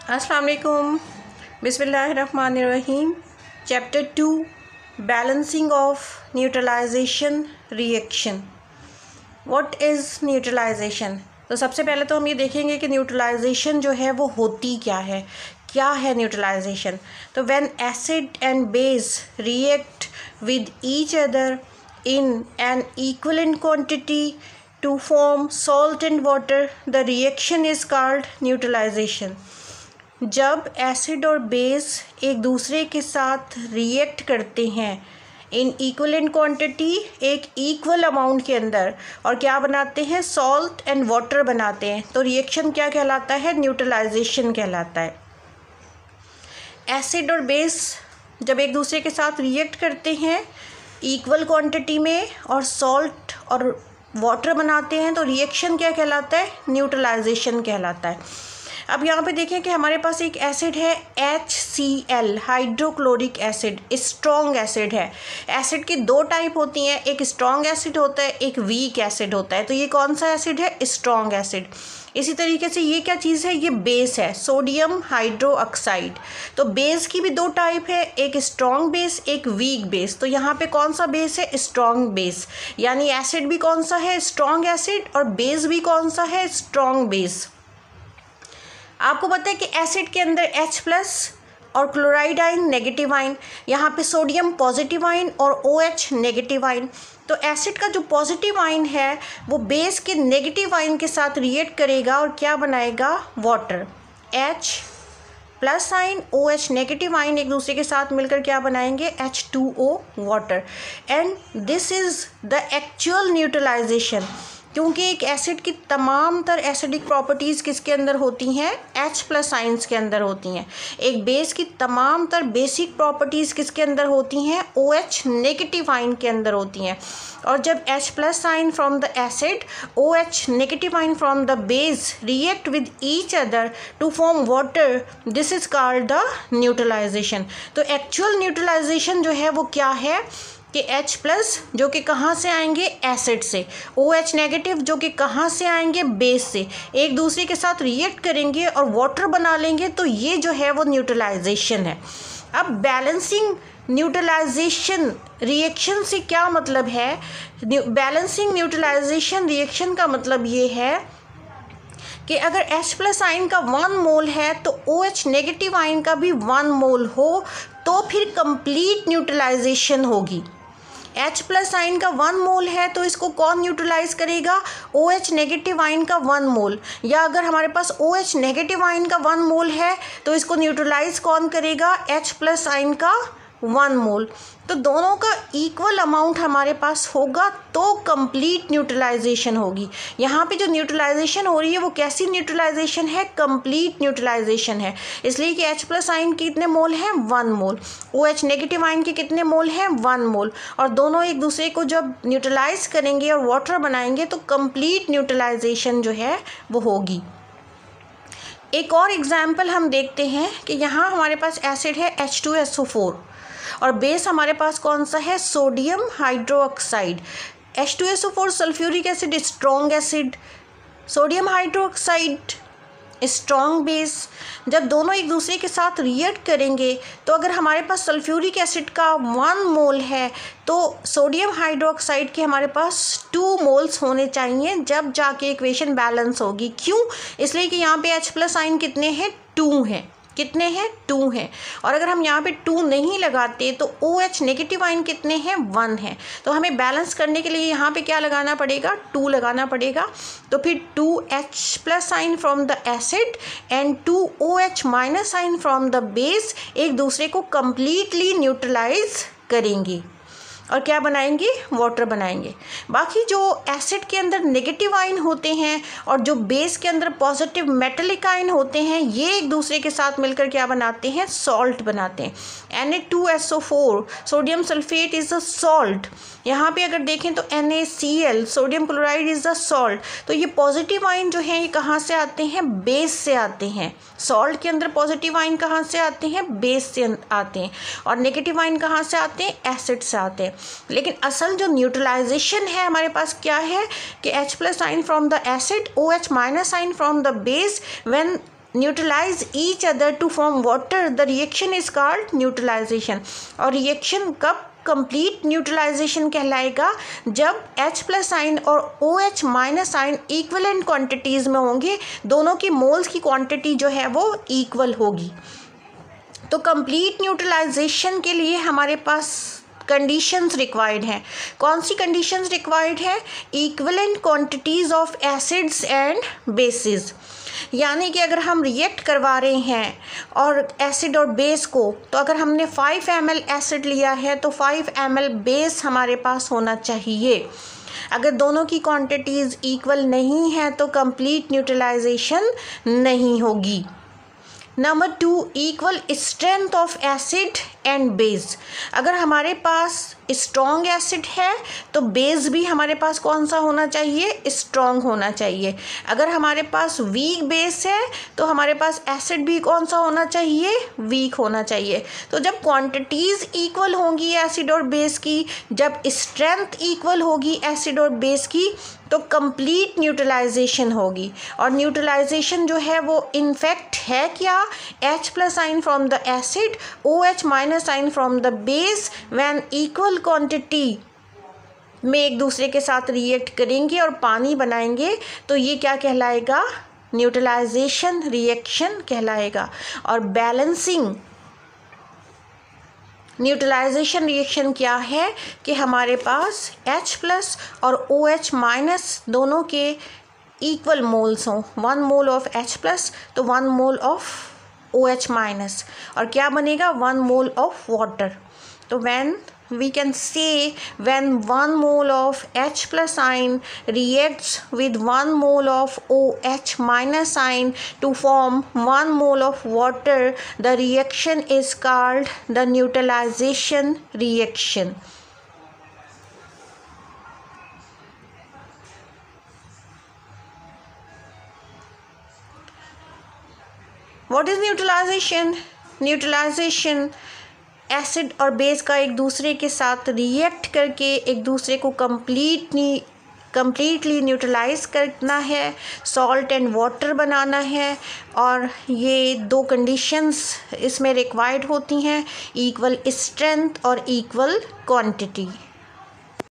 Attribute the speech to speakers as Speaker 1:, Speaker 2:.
Speaker 1: अस्सलाम वालेकुम। बिस्मिल्लाहिर्रहमानिर्रहीम। Chapter 2 balancing of neutralisation reaction. What is neutralisation? तो सबसे पहले तो हम ये देखेंगे कि न्यूट्रलाइजेशन जो है वो होती क्या है न्यूट्रलाइजेशन। तो when acid and base react with each other in an equivalent quantity to form salt and water, the reaction is called neutralization। जब एसिड और बेस एक दूसरे के साथ रिएक्ट करते हैं इन इक्वलेंट क्वांटिटी, एक इक्वल अमाउंट के अंदर, और क्या बनाते हैं, सॉल्ट एंड वाटर बनाते हैं, तो रिएक्शन क्या कहलाता है, न्यूट्रलाइजेशन कहलाता है। एसिड और बेस जब एक दूसरे के साथ रिएक्ट करते हैं इक्वल क्वांटिटी में और सॉल्ट और वाटर बनाते हैं, तो रिएक्शन क्या कहलाता है, न्यूट्रलाइजेशन कहलाता है। अब यहाँ पे देखें कि हमारे पास एक एसिड है HCl, hydrochloric acid, strong acid है। एसिड की दो टाइप होती हैं, एक स्ट्रॉन्ग एसिड होता है, एक वीक एसिड होता है। तो ये कौन सा एसिड है, स्ट्रॉन्ग एसिड। इसी तरीके से ये क्या चीज़ है, ये बेस है, सोडियम हाइड्रोक्साइड। तो बेस की भी दो टाइप है, एक स्ट्रॉन्ग बेस, एक वीक बेस। तो यहाँ पे कौन सा बेस है, स्ट्रॉन्ग बेस, यानी एसिड भी कौन सा है, स्ट्रॉन्ग एसिड, और बेस भी कौन सा है, स्ट्रॉन्ग बेस। आपको पता है कि एसिड के अंदर H+ और क्लोराइड आयन नेगेटिव आयन, यहाँ पे सोडियम पॉजिटिव आयन और OH नेगेटिव आयन। तो एसिड का जो पॉजिटिव आयन है वो बेस के नेगेटिव आयन के साथ रिएक्ट करेगा और क्या बनाएगा, water. H+ ion, OH negative ion एक दूसरे के साथ मिलकर क्या बनाएंगे, H2O water. And this is the actual neutralisation, क्योंकि एक एसिड की तमाम तर एसिडिक प्रॉपर्टीज़ किसके अंदर होती हैं, H+ आयन्स के अंदर होती हैं। एक बेस की तमाम तर बेसिक प्रॉपर्टीज़ किसके अंदर होती हैं, OH नेगेटिव आयन के अंदर होती हैं। और जब H+ ion from the acid, OH negative ion from the base react with each other to form water, this is called the neutralization. तो एक्चुअल न्यूट्रलाइजेशन जो है वो क्या है कि H+ जो कि कहाँ से आएंगे, एसिड से, OH नेगेटिव जो कि कहाँ से आएंगे, बेस से, एक दूसरे के साथ रिएक्ट करेंगे और वाटर बना लेंगे, तो ये जो है वो न्यूट्रलाइजेशन है। अब बैलेंसिंग न्यूट्रलाइजेशन रिएक्शन से क्या मतलब है, बैलेंसिंग न्यूट्रलाइजेशन रिएक्शन का मतलब ये है कि अगर H+ आयन का 1 मोल है तो OH नेगेटिव आयन का भी 1 मोल हो, तो फिर कंप्लीट न्यूट्रलाइजेशन होगी। H+ आयन का 1 मोल है तो इसको कौन न्यूट्रलाइज करेगा, OH नेगेटिव आयन का 1 मोल। या अगर हमारे पास OH नेगेटिव आयन का 1 मोल है तो इसको न्यूट्रलाइज कौन करेगा, H+ आयन का 1 मोल। तो दोनों का इक्वल अमाउंट हमारे पास होगा तो कंप्लीट न्यूट्रलाइजेशन होगी। यहाँ पे जो न्यूट्रलाइजेशन हो रही है वो कैसी न्यूट्रलाइजेशन है, कंप्लीट न्यूट्रलाइजेशन है। इसलिए कि H+ आयन के कितने मोल हैं, 1 मोल, OH नेगेटिव आयन के कितने मोल हैं, 1 मोल, और दोनों एक दूसरे को जब न्यूट्रलाइज करेंगे और वाटर बनाएंगे तो कंप्लीट न्यूट्रलाइजेशन जो है वो होगी। एक और एग्जाम्पल हम देखते हैं कि यहाँ हमारे पास एसिड है H2SO4 और बेस हमारे पास कौन सा है, sodium hydroxide. H2SO4 sulphuric acid, strong acid, sodium hydroxide strong base. जब दोनों एक दूसरे के साथ रिएक्ट करेंगे तो अगर हमारे पास सल्फ्यूरिक एसिड का 1 मोल है तो सोडियम हाइड्रोक्साइड के हमारे पास 2 मोल्स होने चाहिए, जब जाके इक्वेशन बैलेंस होगी। क्यों, इसलिए कि यहाँ पे H+ आयन कितने हैं, 2 हैं, कितने हैं, 2 हैं। और अगर हम यहाँ पे 2 नहीं लगाते तो OH नेगेटिव आयन कितने हैं, 1 है। तो हमें बैलेंस करने के लिए यहाँ पे क्या लगाना पड़ेगा, 2 लगाना पड़ेगा। तो फिर 2H+ ion from the acid and 2OH- ion from the base एक दूसरे को कंप्लीटली न्यूट्रलाइज करेंगे और क्या बनाएंगे, वाटर बनाएंगे। बाकी जो एसिड के अंदर नेगेटिव आयन होते हैं और जो बेस के अंदर पॉजिटिव मेटेलिक आयन होते हैं, ये एक दूसरे के साथ मिलकर क्या बनाते हैं, सॉल्ट बनाते हैं। Na2SO4 sodium sulphate is a salt. यहाँ पे अगर देखें तो NaCl sodium chloride is a salt. तो ये पॉजिटिव आयन जो हैं ये कहाँ से आते हैं, बेस से आते हैं। सॉल्ट के अंदर पॉजिटिव आयन कहाँ से आते हैं, बेस से आते हैं, और नेगेटिव आयन कहाँ से आते हैं, एसिड से आते हैं। लेकिन असल जो न्यूट्रलाइजेशन है हमारे पास क्या है कि H+ ion from the acid, OH- ion from the base, when neutralise each other to form water, the reaction is called neutralisation. और रिएक्शन कब कंप्लीट न्यूट्रलाइजेशन कहलाएगा? जब H+ आयन और OH- आयन इक्वलेंट क्वांटिटीज़ में होंगे, दोनों की moles की क्वांटिटी जो है वो इक्वल होगी। तो कंप्लीट न्यूट्रलाइजेशन के लिए हमारे पास कंडीशंस रिक्वायर्ड हैं। कौन सी कंडीशंस रिक्वायर्ड है? Equivalent quantities of acids and bases. यानी कि अगर हम रिएक्ट करवा रहे हैं और एसिड और बेस को, तो अगर हमने 5 ml एसिड लिया है तो 5 ml बेस हमारे पास होना चाहिए। अगर दोनों की क्वांटिटीज़ इक्वल नहीं है तो कंप्लीट न्यूट्रलाइजेशन नहीं होगी। Number 2, equal strength of acid and base. अगर हमारे पास स्ट्रॉन्ग एसिड है तो बेस भी हमारे पास कौन सा होना चाहिए? स्ट्रॉन्ग होना चाहिए। अगर हमारे पास वीक बेस है तो हमारे पास एसिड भी कौन सा होना चाहिए? वीक होना चाहिए। तो जब क्वांटिटीज़ इक्वल होंगी एसिड और बेस की, जब स्ट्रेंथ इक्वल होगी एसिड और बेस की, तो कंप्लीट न्यूट्रलाइजेशन होगी। और न्यूट्रलाइजेशन जो है वो इनफैक्ट है क्या? H+ ion from the acid, OH- ion from the base when equal quantity में एक दूसरे के साथ रिएक्ट करेंगे और पानी बनाएंगे, तो ये क्या कहलाएगा? न्यूट्रलाइजेशन रिएक्शन कहलाएगा। और बैलेंसिंग न्यूट्रलाइजेशन रिएक्शन क्या है कि हमारे पास H+ और OH- दोनों के इक्वल मोल्स हों। 1 मोल ऑफ H+ तो 1 मोल ऑफ OH-। और क्या बनेगा? 1 मोल ऑफ वाटर। तो when we can say when 1 mole of H+ ion reacts with 1 mole of OH- ion to form 1 mole of water, the reaction is called the neutralization reaction. What is neutralization? Neutralization acid और base का एक दूसरे के साथ react करके एक दूसरे को कंप्लीटली न्यूट्रलाइज करना है, सॉल्ट एंड वाटर बनाना है। और ये 2 कंडीशंस इसमें रिक्वायर्ड होती हैं, इक्वल स्ट्रेंथ और इक्वल क्वांटिटी।